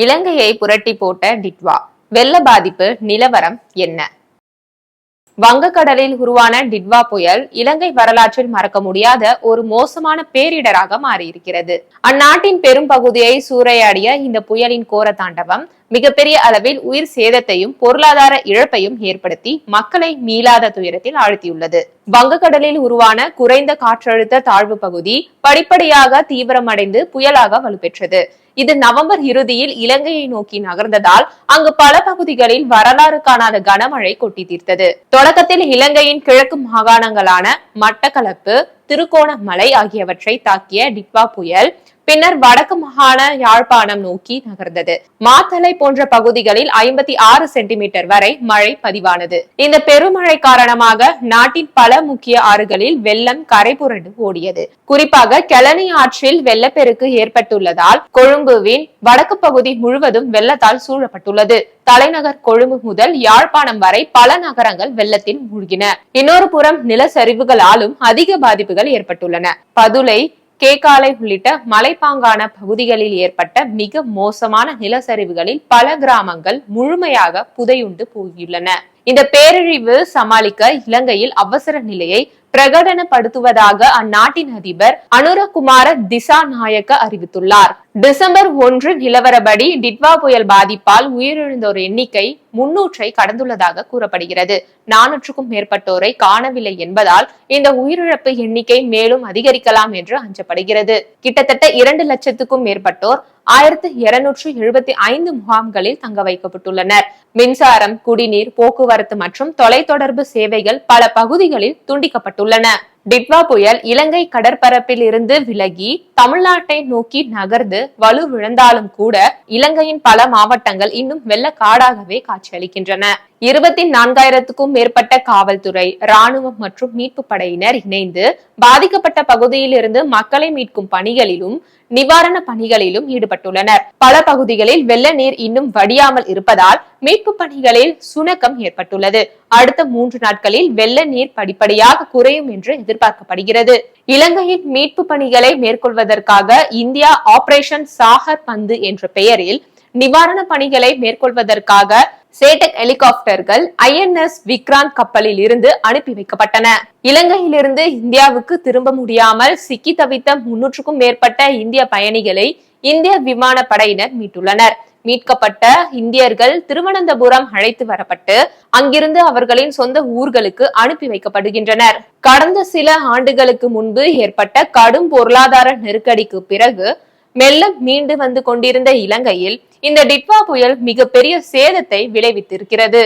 இலங்கையை புரட்டி போட்ட டிட்வா வெள்ள பாதிப்பு நிலவரம் என்ன? வங்கக்கடலில் உருவான டிட்வா புயல் இலங்கை வரலாற்றில் மறக்க முடியாத ஒரு மோசமான பேரிடராக மாறியிருக்கிறது. அந்நாட்டின் பெரும் பகுதியை சூறையாடிய இந்த புயலின் கோர தாண்டவம் மிகப்பெரிய அளவில் உயிர் சேதத்தையும் பொருளாதார இழப்பையும் ஏற்படுத்தி மக்களை மீளாத துயரத்தில் ஆழ்த்தியுள்ளது. வங்கக்கடலில் உருவான குறைந்த காற்றழுத்த தாழ்வு பகுதி படிப்படியாக தீவிரமடைந்து புயலாக வலுப்பெற்றது. இது நவம்பர் இறுதியில் இலங்கையை நோக்கி நகர்ந்ததால் அங்கு பல பகுதிகளில் வரலாறு காணாத கனமழை கொட்டி தீர்த்தது. தொடக்கத்தில் இலங்கையின் கிழக்கு மாகாணங்களான மட்டக்களப்பு, திருகோணமலை ஆகியவற்றை தாக்கிய டிட்வா புயல் பின்னர் வடக்கு மாகாண யாழ்ப்பாணம் நோக்கி நகர்ந்தது. மாத்தளை போன்ற பகுதிகளில் 56 சென்டிமீட்டர் வரை மழை பதிவானது. இந்த பெருமழை காரணமாக நாட்டின் பல முக்கிய ஆறுகளில் வெள்ளம் கரை புரண்டு ஓடியது. குறிப்பாக கெளனி ஆற்றில் வெள்ளப்பெருக்கு ஏற்பட்டுள்ளதால் கொழும்புவின் வடக்கு பகுதி முழுவதும் வெள்ளத்தால் சூழப்பட்டுள்ளது. தலைநகர் கொழும்பு முதல் யாழ்ப்பாணம் வரை பல நகரங்கள் வெள்ளத்தில் மூழ்கின. இன்னொரு புறம் நிலச்சரிவுகளாலும் அதிக பாதிப்புகள் ஏற்பட்டுள்ளன. பதுளை, கேகாலை உள்ளிட்ட மலைப்பாங்கான பகுதிகளில் ஏற்பட்ட மிக மோசமான நிலச்சரிவுகளில் பல கிராமங்கள் முழுமையாக புதையுண்டு போயுள்ளன. இந்த பேரழிவு சமாளிக்க இலங்கையில் அவசர நிலையை பிரகடனப்படுத்துவதாக அந்நாட்டின் அதிபர் அனுரகுமார திசாநாயக்க அறிவித்துள்ளார். டிசம்பர் 1 நிலவரப்படி டிட்வா புயல் பாதிப்பால் உயிரிழந்தோர் எண்ணிக்கை 300 கடந்துள்ளதாக கூறப்படுகிறது. 400க்கும் மேற்பட்டோரை காணவில்லை என்பதால் இந்த உயிரிழப்பு எண்ணிக்கை மேலும் அதிகரிக்கலாம் என்று அஞ்சப்படுகிறது. கிட்டத்தட்ட 2 லட்சத்துக்கும் மேற்பட்டோர் 1275 முகாம்களில் தங்க வைக்கப்பட்டுள்ளனர். மின்சாரம், குடிநீர், போக்குவரத்து மற்றும் தொலைத்தொடர்பு சேவைகள் பல பகுதிகளில் துண்டிக்கப்பட்டுள்ளன. டிட்வா புயல் இலங்கை கடற்பரப்பில் இருந்து விலகி தமிழ்நாட்டை நோக்கி நகர்ந்து வலுவிழந்தாலும் கூட இலங்கையின் பல மாவட்டங்கள் இன்னும் வெள்ளக்காடாகவே காட்சியளிக்கின்றன. 24,000க்கும் மேற்பட்ட காவல்துறை, ராணுவம் மற்றும் மீட்பு படையினர் இணைந்து பாதிக்கப்பட்ட பகுதியில் இருந்து மக்களை மீட்கும் பணிகளிலும் நிவாரண பணிகளிலும் ஈடுபட்டுள்ளனர். பல பகுதிகளில் வெள்ள நீர் இன்னும் வடியாமல் இருப்பதால் மீட்பு பணிகளில் சுணக்கம் ஏற்பட்டுள்ளது. அடுத்த 3 நாட்களில் வெள்ள நீர் படிப்படியாக குறையும் என்று எதிர்பார்க்கப்படுகிறது. இலங்கையின் மீட்பு பணிகளை மேற்கொள்வதற்காக இந்தியா ஆபரேஷன் சாகர் பந்து என்ற பெயரில் நிவாரண பணிகளை மேற்கொள்வதற்காக சேட்டக் ஹெலிகாப்டர்கள் INS விக்ராந்த் கப்பலில் இருந்து அனுப்பி வைக்கப்பட்டன. இலங்கையிலிருந்து இந்தியாவுக்கு திரும்ப முடியாமல் சிக்கி தவித்த 300க்கும் மேற்பட்ட இந்திய பயணிகளை இந்திய விமானப்படையினர் மீட்டுள்ளனர். மீட்கப்பட்ட இந்தியர்கள் திருவனந்தபுரம் அழைத்து வரப்பட்டு அங்கிருந்து அவர்களின் சொந்த ஊர்களுக்கு அனுப்பி வைக்கப்படுகின்றனர். கடந்த சில ஆண்டுகளுக்கு முன்பு ஏற்பட்ட கடும் பொருளாதார நெருக்கடிக்கு பிறகு மெல்ல மீண்டு வந்து கொண்டிருந்த இலங்கையில் இந்த டிட்வா புயல் மிகப்பெரிய சேதத்தை விளைவித்திருக்கிறது.